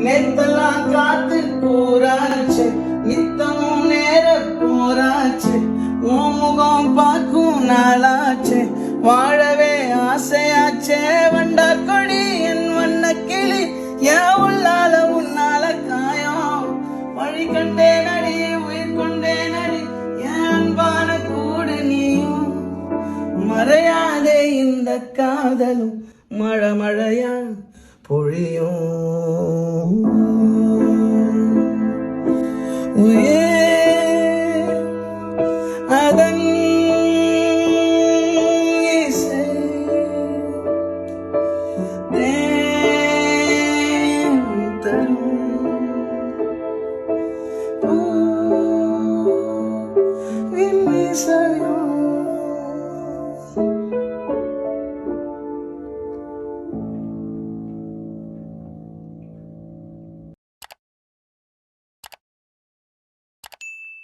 நேத்தெல்லாம் காத்து கூறாச்சு, நித்தமும் நேர போராச்சு, உன் முகம் பார்க்கும் நாளாச்சு, வாழவே ஆசையாச்சே. வண்டார் கொடி என் வண்ண கிளி, என் உள்ளால உன்னால காயம், வழி கண்டே நடி உயிர் கொண்டே நடி, என் அன்பான கூடு நீயும். மறையாதே இந்த காதலும் மழை மழையா பொழியும். அதன் இசை தேன் தரும்